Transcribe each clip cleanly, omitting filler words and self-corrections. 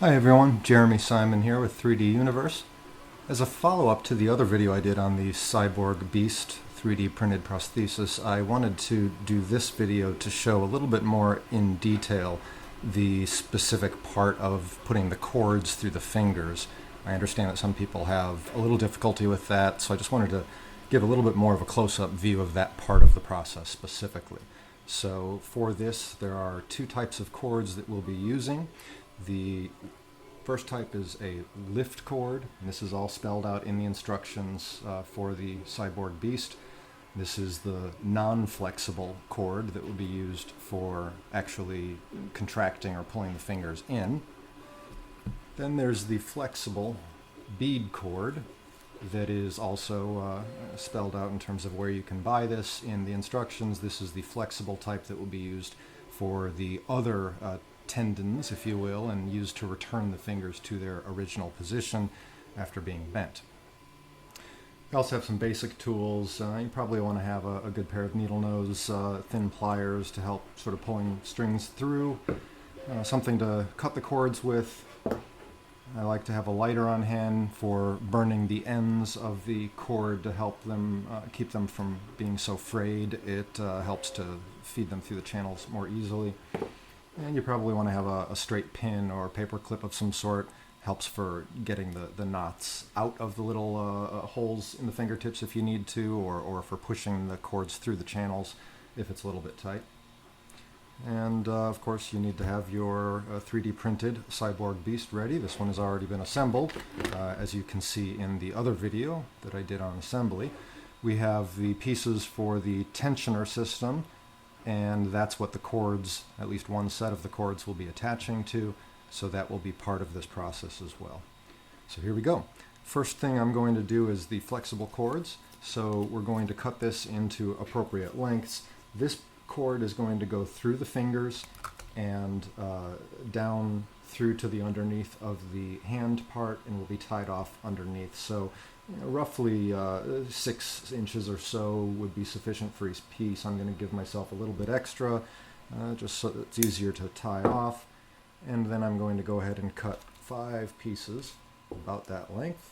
Hi everyone, Jeremy Simon here with 3D Universe. As a follow-up to the other video I did on the Cyborg Beast 3D printed prosthesis, I wanted to do this video to show a little bit more in detail the specific part of putting the chords through the fingers. I understand that some people have a little difficulty with that, so I just wanted to give a little bit more of a close-up view of that part of the process specifically. So for this, there are two types of chords that we'll be using. The first type is a lift chord, and this is all spelled out in the instructions for the Cyborg Beast. This is the non-flexible chord that will be used for actually contracting or pulling the fingers in. Then there's the flexible bead chord that is also spelled out in terms of where you can buy this in the instructions. This is the flexible type that will be used for the other tendons, if you will, and used to return the fingers to their original position after being bent. You also have some basic tools. You probably want to have a good pair of needle nose, thin pliers to help sort of pulling strings through, something to cut the cords with. I like to have a lighter on hand for burning the ends of the cord to help them keep them from being so frayed. It helps to feed them through the channels more easily. And you probably want to have a straight pin or paper clip of some sort. Helps for getting the knots out of the little holes in the fingertips if you need to, or for pushing the cords through the channels if it's a little bit tight. And of course you need to have your 3D printed Cyborg Beast ready. This one has already been assembled, as you can see in the other video that I did on assembly. We have the pieces for the tensioner system, and that's what the cords, at least one set of the cords, will be attaching to, so that will be part of this process as well. So here we go. First thing I'm going to do is the flexible cords. So we're going to cut this into appropriate lengths. This cord is going to go through the fingers and down through to the underneath of the hand part and will be tied off underneath. So roughly 6 inches or so would be sufficient for each piece. I'm going to give myself a little bit extra just so it's easier to tie off. And then I'm going to go ahead and cut 5 pieces about that length.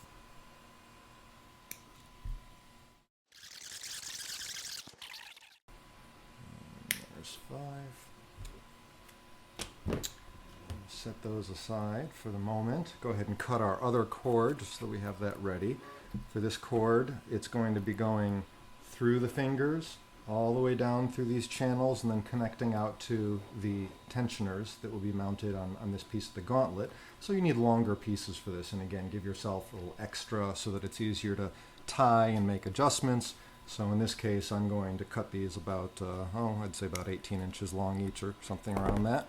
There's 5. Set those aside for the moment. Go ahead and cut our other cord just so we have that ready. For this cord, it's going to be going through the fingers, all the way down through these channels, and then connecting out to the tensioners that will be mounted on this piece of the gauntlet. So you need longer pieces for this, and again, give yourself a little extra so that it's easier to tie and make adjustments. So in this case, I'm going to cut these about, I'd say about 18 inches long each or something around that.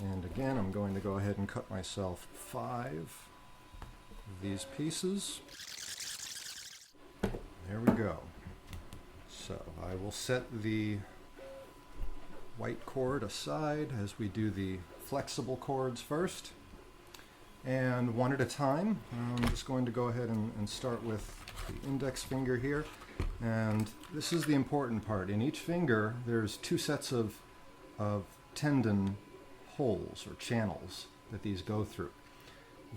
And again, I'm going to go ahead and cut myself 5 of these pieces. There we go. So I will set the white cord aside as we do the flexible cords first. And one at a time, I'm just going to go ahead and start with the index finger here. And this is the important part. In each finger, there's 2 sets of tendon holes or channels that these go through.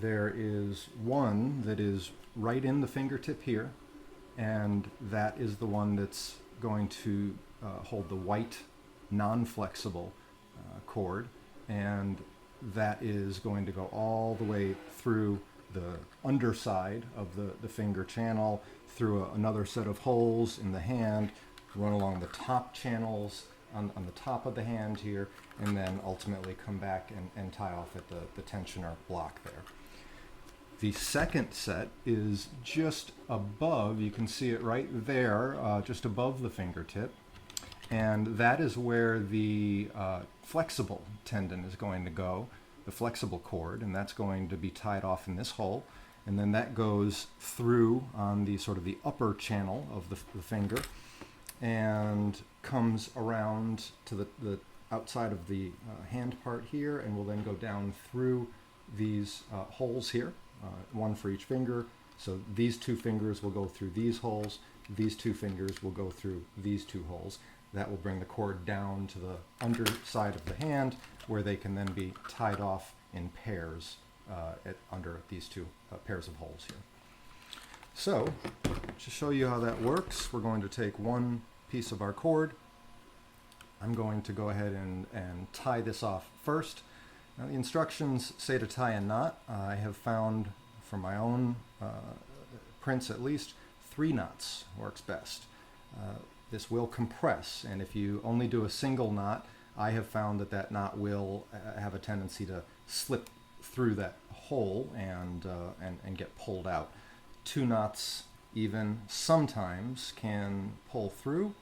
There is one that is right in the fingertip here, and that is the one that's going to hold the white non-flexible cord, and that is going to go all the way through the underside of the finger channel, through another set of holes in the hand, run along the top channels on the top of the hand here, and then ultimately come back and tie off at the tensioner block there. The second set is just above, you can see it right there, just above the fingertip, and that is where the flexible tendon is going to go, the flexible cord, and that's going to be tied off in this hole, and then that goes through on the sort of the upper channel of the finger and comes around to the outside of the hand part here, and will then go down through these holes here. One for each finger. So these 2 fingers will go through these holes. These 2 fingers will go through these 2 holes. That will bring the cord down to the underside of the hand, where they can then be tied off in pairs under these two pairs of holes here. So, to show you how that works, we're going to take one piece of our cord. I'm going to go ahead and tie this off first. Now, the instructions say to tie a knot. I have found, from my own prints at least, 3 knots works best. This will compress, and if you only do a single knot, I have found that that knot will have a tendency to slip through that hole and get pulled out. 2 knots even sometimes can pull through,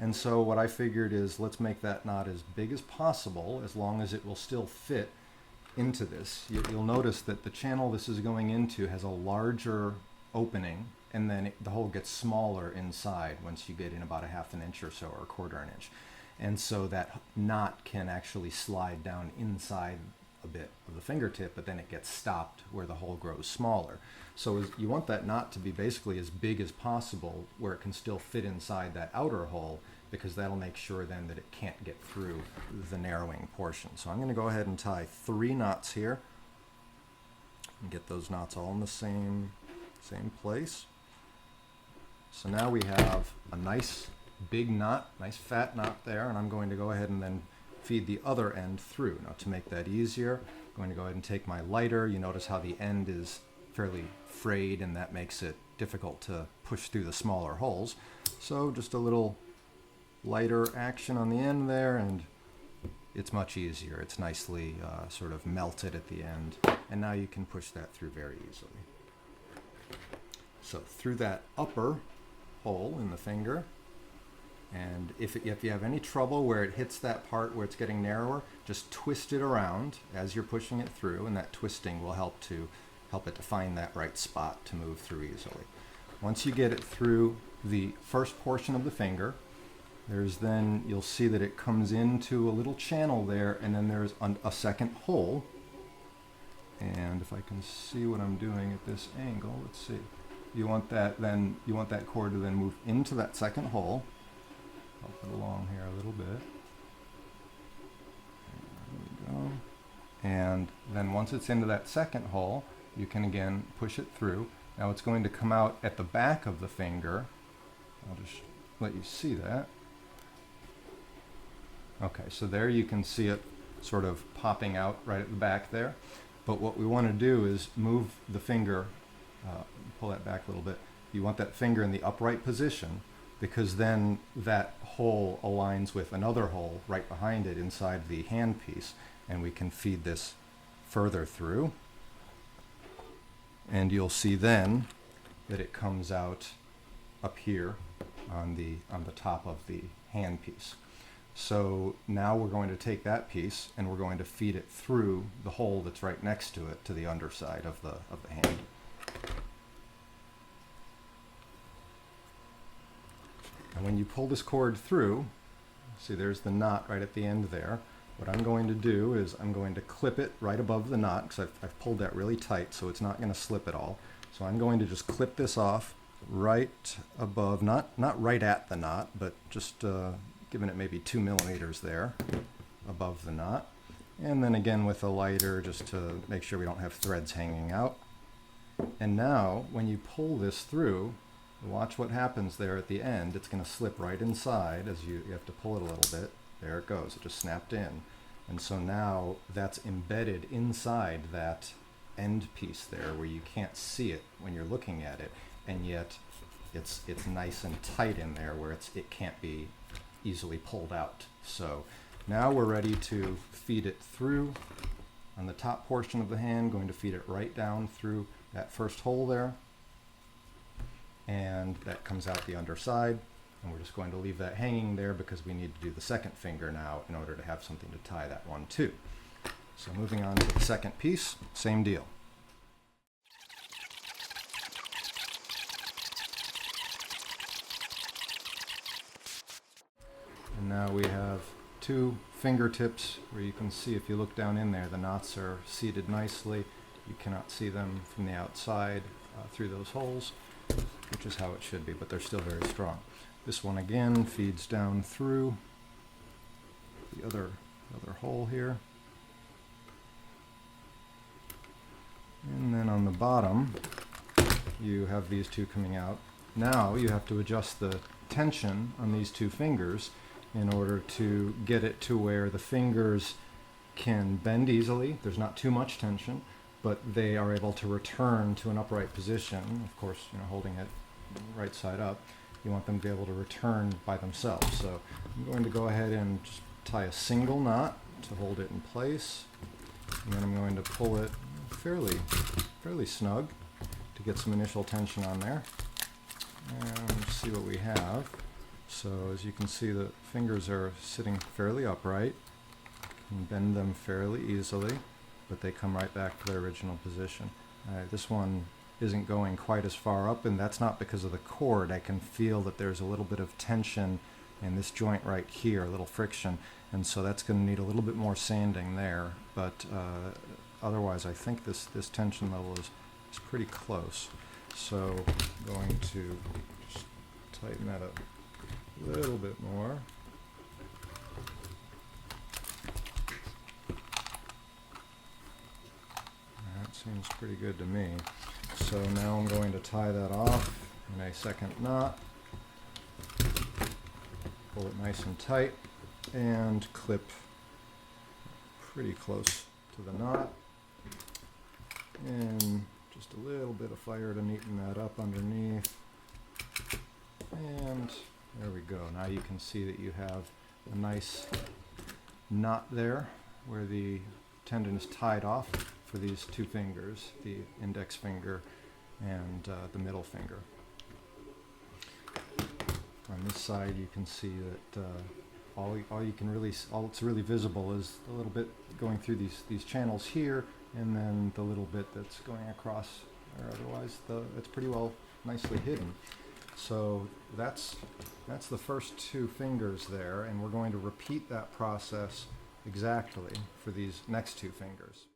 and so what I figured is let's make that knot as big as possible, as long as it will still fit into this. You'll notice that the channel this is going into has a larger opening, and then the hole gets smaller inside once you get in about a 1/2 inch or so, or 1/4 inch. And so that knot can actually slide down inside a bit of the fingertip, but then it gets stopped where the hole grows smaller. So you want that knot to be basically as big as possible, where it can still fit inside that outer hole, because that'll make sure then that it can't get through the narrowing portion. So I'm going to go ahead and tie 3 knots here and get those knots all in the same place. So now we have a nice big knot, nice fat knot there, and I'm going to go ahead and then feed the other end through. Now, to make that easier, I'm going to go ahead and take my lighter. You notice how the end is fairly frayed, and that makes it difficult to push through the smaller holes. So just a little lighter action on the end there, and it's much easier. It's nicely sort of melted at the end, and now you can push that through very easily. So through that upper hole in the finger, and if you have any trouble where it hits that part where it's getting narrower, just twist it around as you're pushing it through, and that twisting will help it to find that right spot to move through easily. Once you get it through the first portion of the finger, you'll see that it comes into a little channel there, and then there's a second hole. And if I can see what I'm doing at this angle, let's see. You want that cord to then move into that second hole. Help it along here a little bit. There we go. And then once it's into that second hole, you can again push it through. Now it's going to come out at the back of the finger. I'll just let you see that. Okay, so there you can see it sort of popping out right at the back there. But what we want to do is move the finger, pull that back a little bit. You want that finger in the upright position, because then that hole aligns with another hole right behind it inside the handpiece, and we can feed this further through. And you'll see then that it comes out up here on the top of the handpiece. So now we're going to take that piece and we're going to feed it through the hole that's right next to it, to the underside of the hand. And when you pull this cord through, see there's the knot right at the end there. What I'm going to do is I'm going to clip it right above the knot, because I've pulled that really tight so it's not going to slip at all. So I'm going to just clip this off right above, not right at the knot, but just giving it maybe 2 millimeters there above the knot. And then again with a lighter, just to make sure we don't have threads hanging out. And now when you pull this through, watch what happens there at the end. It's going to slip right inside as you have to pull it a little bit. There it goes. It just snapped in. And so now that's embedded inside that end piece there, where you can't see it when you're looking at it, and yet it's nice and tight in there where it can't be easily pulled out. So now we're ready to feed it through on the top portion of the hand, going to feed it right down through that first hole there, and that comes out the underside, and we're just going to leave that hanging there because we need to do the second finger now in order to have something to tie that one to. So moving on to the second piece, same deal. And now we have 2 fingertips where you can see, if you look down in there, the knots are seated nicely. You cannot see them from the outside through those holes, which is how it should be, but they're still very strong. This one again feeds down through the other hole here. bottom, you have these two coming out. Now you have to adjust the tension on these two fingers in order to get it to where the fingers can bend easily. There's not too much tension, but they are able to return to an upright position. Of course, holding it right side up. You want them to be able to return by themselves. So I'm going to go ahead and just tie a single knot to hold it in place, and then I'm going to pull it fairly snug to get some initial tension on there, and see what we have. So as you can see, the fingers are sitting fairly upright. You can bend them fairly easily, but they come right back to their original position. This one isn't going quite as far up, and that's not because of the cord. I can feel that there's a little bit of tension in this joint right here, a little friction, and so that's going to need a little bit more sanding there, but otherwise I think this tension level is pretty close. So I'm going to just tighten that up a little bit more. That seems pretty good to me. So now I'm going to tie that off in a second knot, pull it nice and tight, and clip pretty close to the knot, and just a little bit of fire to neaten that up underneath, and there we go. Now you can see that you have a nice knot there where the tendon is tied off for these two fingers, the index finger and the middle finger. On this side you can see that all that's really visible is a little bit going through these channels here, and then the little bit that's going across, or otherwise it's pretty well nicely hidden. So that's the first two fingers there, and we're going to repeat that process exactly for these next two fingers.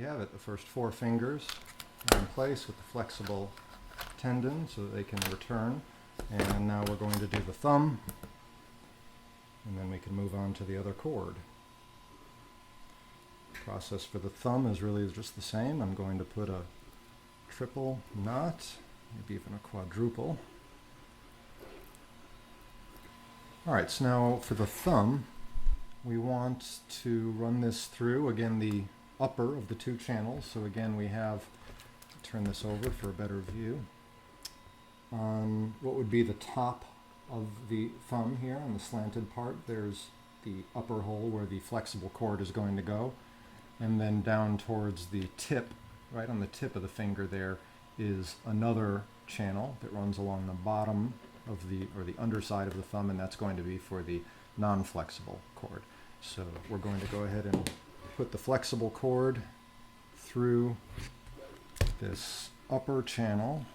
Have it. The first four fingers are in place with the flexible tendon so that they can return, and now we're going to do the thumb, and then we can move on to the other chord. The process for the thumb is really just the same. I'm going to put a triple knot, maybe even a quadruple. Alright, so now for the thumb, we want to run this through, again, the upper of the two channels. So again, we have, turn this over for a better view, on what would be the top of the thumb here on the slanted part. There's the upper hole where the flexible cord is going to go, and then down towards the tip, right on the tip of the finger there, is another channel that runs along the bottom of the underside of the thumb, and that's going to be for the non-flexible cord. So we're going to go ahead and put the flexible cord through this upper channel.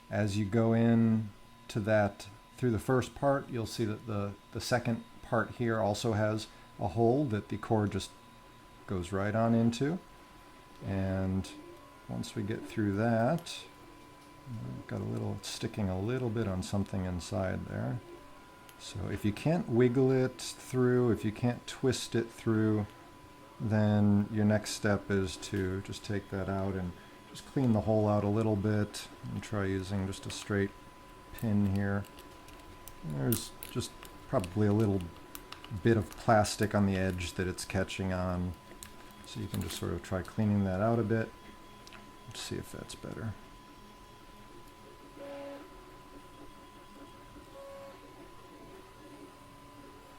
As you go in to that, through the first part, you'll see that the second part here also has a hole that the cord just goes right on into. And once we get through that, we've got sticking a little bit on something inside there. So if you can't wiggle it through, if you can't twist it through, then your next step is to just take that out and just clean the hole out a little bit, and try using just a straight pin here. There's just probably a little bit of plastic on the edge that it's catching on, so you can just sort of try cleaning that out a bit. Let's see if that's better.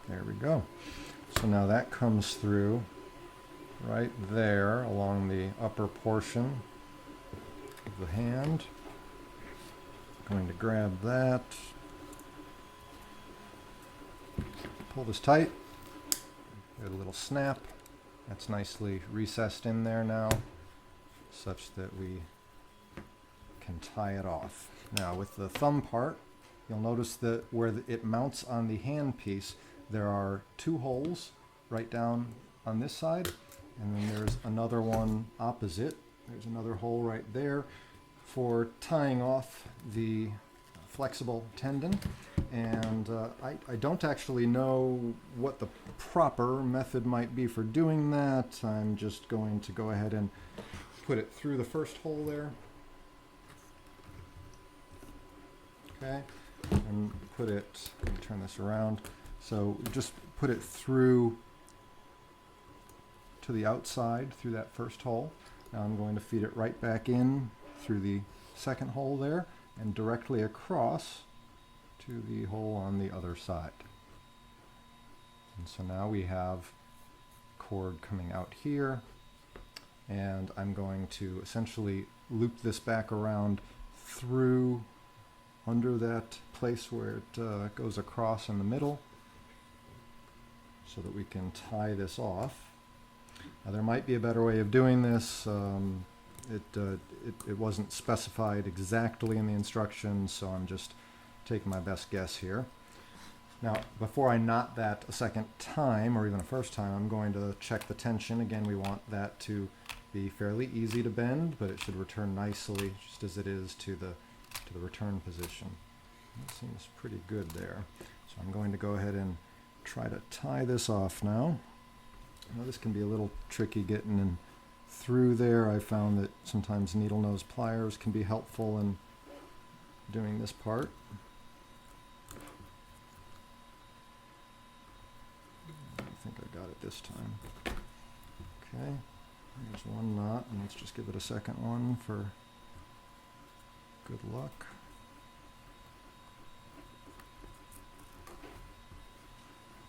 There we go. So now that comes through right there along the upper portion of the hand. I'm going to grab that, pull this tight, get a little snap. That's nicely recessed in there now, such that we can tie it off. Now with the thumb part, you'll notice that where it mounts on the hand piece, there are two holes right down on this side, and then there's another one opposite. There's another hole right there for tying off the flexible tendon, and I don't actually know what the proper method might be for doing that. I'm just going to go ahead and put it through the first hole there. Okay, and put it, let me turn this around. So just put it through to the outside through that first hole. Now I'm going to feed it right back in through the second hole there and directly across to the hole on the other side. And so now we have cord coming out here, and I'm going to essentially loop this back around through under that place where it goes across in the middle so that we can tie this off. Now, there might be a better way of doing this. It wasn't specified exactly in the instructions, so I'm just taking my best guess here. Now, before I knot that a second time, or even a first time, I'm going to check the tension. Again, we want that to be fairly easy to bend, but it should return nicely, just as it is to the return position. That seems pretty good there. So I'm going to go ahead and try to tie this off now. Now, this can be a little tricky getting in through there. I found that sometimes needle nose pliers can be helpful in doing this part. I think I got it this time. Okay, there's one knot, and let's just give it a second one for good luck.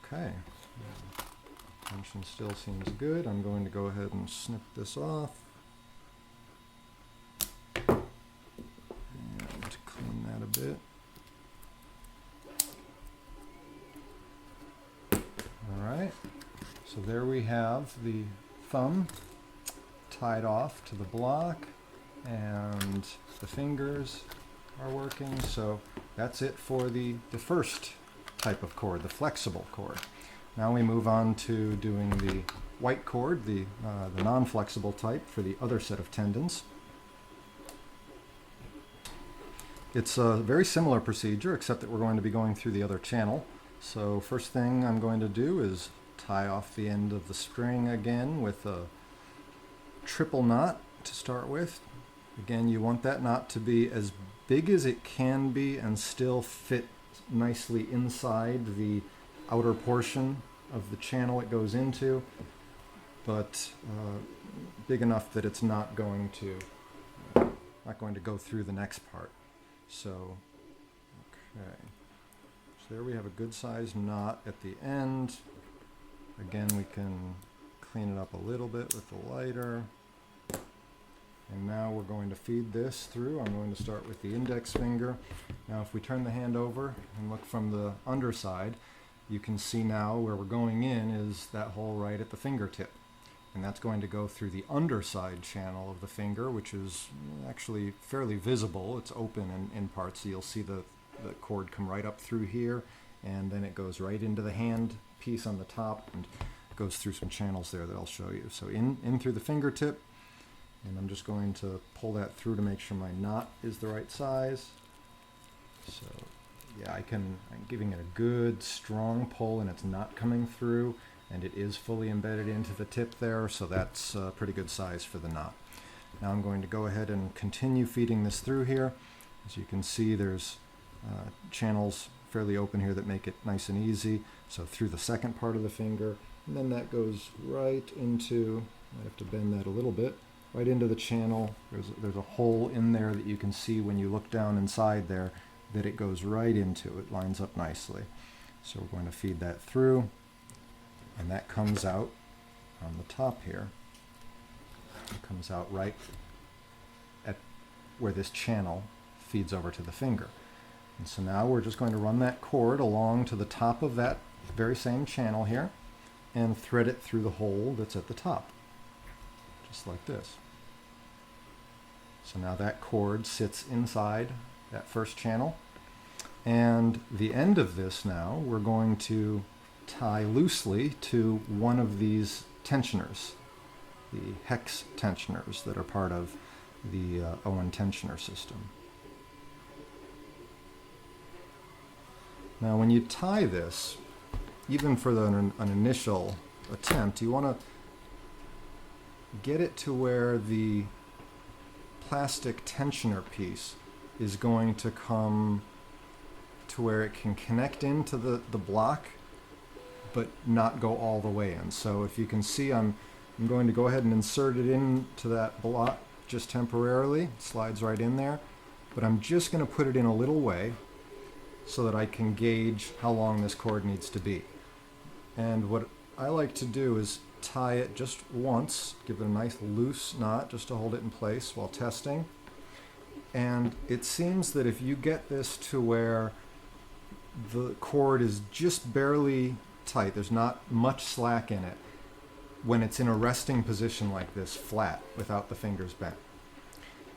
Okay. Tension still seems good. I'm going to go ahead and snip this off and clean that a bit. Alright, so there we have the thumb tied off to the block, and the fingers are working. So that's it for the first type of cord, the flexible cord. Now we move on to doing the white cord, the non-flexible type, for the other set of tendons. It's a very similar procedure, except that we're going to be going through the other channel. So first thing I'm going to do is tie off the end of the string again with a triple knot to start with. Again, you want that knot to be as big as it can be and still fit nicely inside the outer portion of the channel it goes into, but big enough that it's not going to go through the next part. So, okay. So there we have a good sized knot at the end. Again, we can clean it up a little bit with the lighter. And now we're going to feed this through. I'm going to start with the index finger. Now if we turn the hand over and look from the underside, you can see now where we're going in is that hole right at the fingertip. And that's going to go through the underside channel of the finger, which is actually fairly visible. It's open in parts, so you'll see the cord come right up through here, and then it goes right into the hand piece on the top and goes through some channels there that I'll show you. So in through the fingertip, and I'm just going to pull that through to make sure my knot is the right size. So yeah, I'm giving it a good strong pull, and it's not coming through, and it is fully embedded into the tip there, so that's a pretty good size for the knot. Now I'm going to go ahead and continue feeding this through here. As you can see, there's channels fairly open here that make it nice and easy. So through the second part of the finger, and then that goes right into, I have to bend that a little bit, right into the channel. There's a hole in there that you can see when you look down inside there that it goes right into. It lines up nicely. So we're going to feed that through, and that comes out on the top here. It comes out right at where this channel feeds over to the finger. And so now we're just going to run that cord along to the top of that very same channel here and thread it through the hole that's at the top, just like this. So now that cord sits inside that first channel, and the end of this now we're going to tie loosely to one of these tensioners, the hex tensioners that are part of the Owen tensioner system. Now when you tie this, even for an initial attempt, you want to get it to where the plastic tensioner piece is going to come to where it can connect into the block but not go all the way in. So if you can see, I'm going to go ahead and insert it into that block just temporarily. It slides right in there, but I'm just going to put it in a little way so that I can gauge how long this cord needs to be. And what I like to do is tie it just once, give it a nice loose knot just to hold it in place while testing. And it seems that if you get this to where the cord is just barely tight, there's not much slack in it, when it's in a resting position like this, flat, without the fingers bent,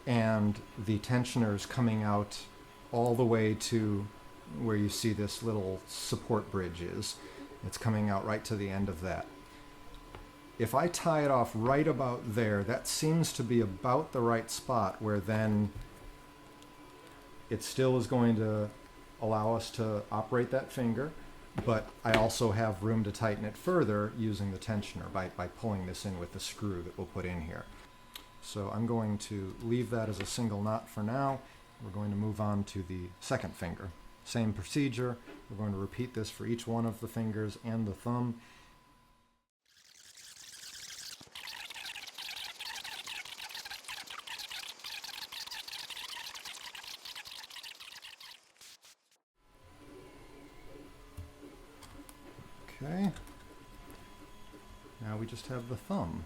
and the tensioner is coming out all the way to where you see this little support bridge is, it's coming out right to the end of that. If I tie it off right about there, that seems to be about the right spot where then it still is going to allow us to operate that finger, but I also have room to tighten it further using the tensioner by pulling this in with the screw that we'll put in here. So I'm going to leave that as a single knot for now. We're going to move on to the second finger. Same procedure. We're going to repeat this for each one of the fingers and the thumb. Okay, now we just have the thumb.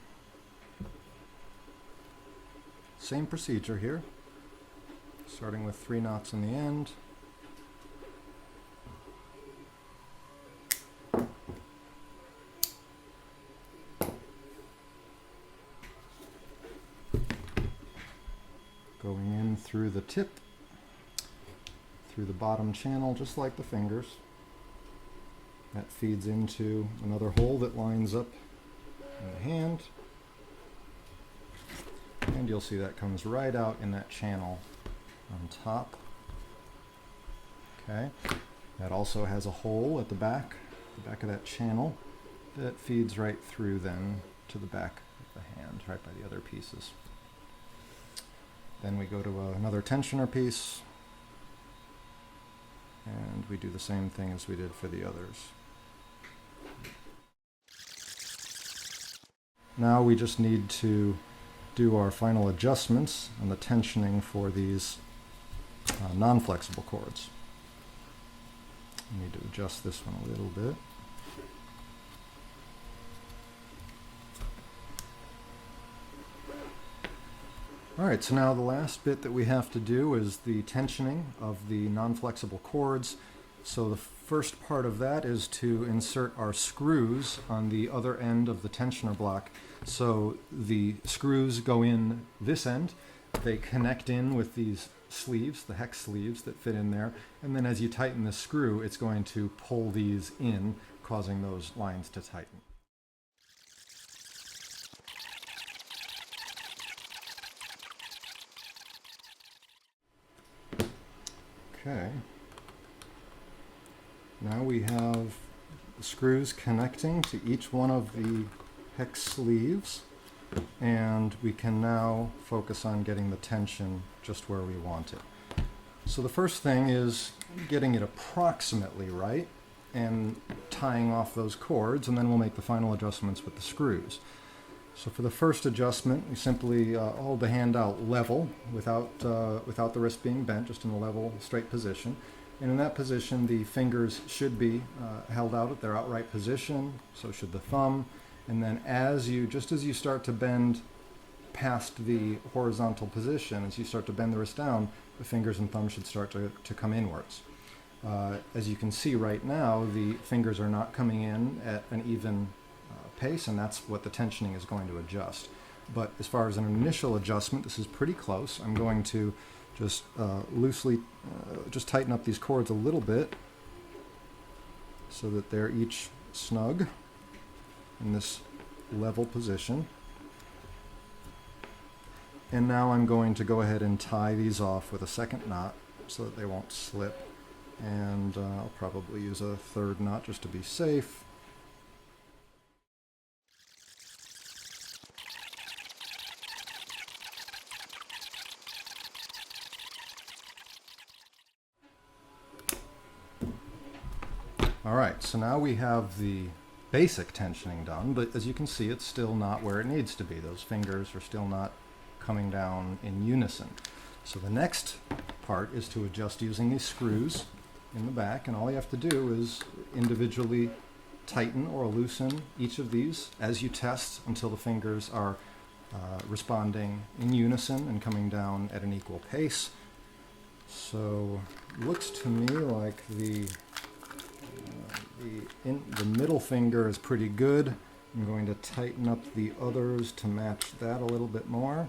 Same procedure here, starting with 3 knots in the end. Going in through the tip, through the bottom channel, just like the fingers. That feeds into another hole that lines up in the hand. And you'll see that comes right out in that channel on top. Okay. That also has a hole at the back of that channel that feeds right through then to the back of the hand, right by the other pieces. Then we go to another tensioner piece, and we do the same thing as we did for the others. Now we just need to do our final adjustments on the tensioning for these non-flexible cords. We need to adjust this one a little bit. Alright, so now the last bit that we have to do is the tensioning of the non-flexible cords. So the first part of that is to insert our screws on the other end of the tensioner block. So the screws go in this end, they connect in with these sleeves, the hex sleeves that fit in there, and then as you tighten the screw, it's going to pull these in, causing those lines to tighten. Okay. Now we have the screws connecting to each one of the hex sleeves, and we can now focus on getting the tension just where we want it. So the first thing is getting it approximately right and tying off those cords, and then we'll make the final adjustments with the screws. So for the first adjustment, we simply hold the hand out level without the wrist being bent, just in a level, straight position. And in that position, the fingers should be held out at their outright position, so should the thumb. And then just as you start to bend past the horizontal position, as you start to bend the wrist down, the fingers and thumb should start to come inwards. As you can see right now, the fingers are not coming in at an even pace, and that's what the tensioning is going to adjust. But as far as an initial adjustment, this is pretty close. I'm going to just loosely just tighten up these cords a little bit so that they're each snug in this level position. And now I'm going to go ahead and tie these off with a second knot so that they won't slip. and I'll probably use a third nut just to be safe. Alright, so now we have the basic tensioning done, but as you can see, it's still not where it needs to be. Those fingers are still not coming down in unison. So the next part is to adjust using these screws in the back, and all you have to do is individually tighten or loosen each of these as you test until the fingers are responding in unison and coming down at an equal pace. So it looks to me like the middle finger is pretty good. I'm going to tighten up the others to match that a little bit more.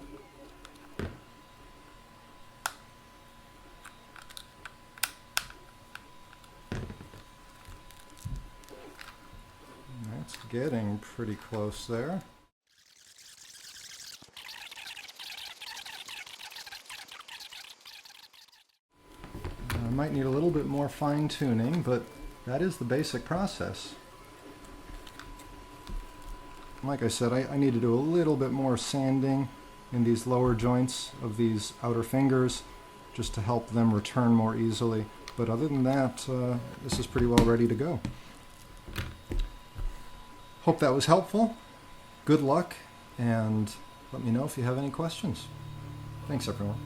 That's getting pretty close there. I might need a little bit more fine-tuning, but that is the basic process. Like I said, I need to do a little bit more sanding in these lower joints of these outer fingers just to help them return more easily. But other than that, this is pretty well ready to go. Hope that was helpful. Good luck, and let me know if you have any questions. Thanks, everyone.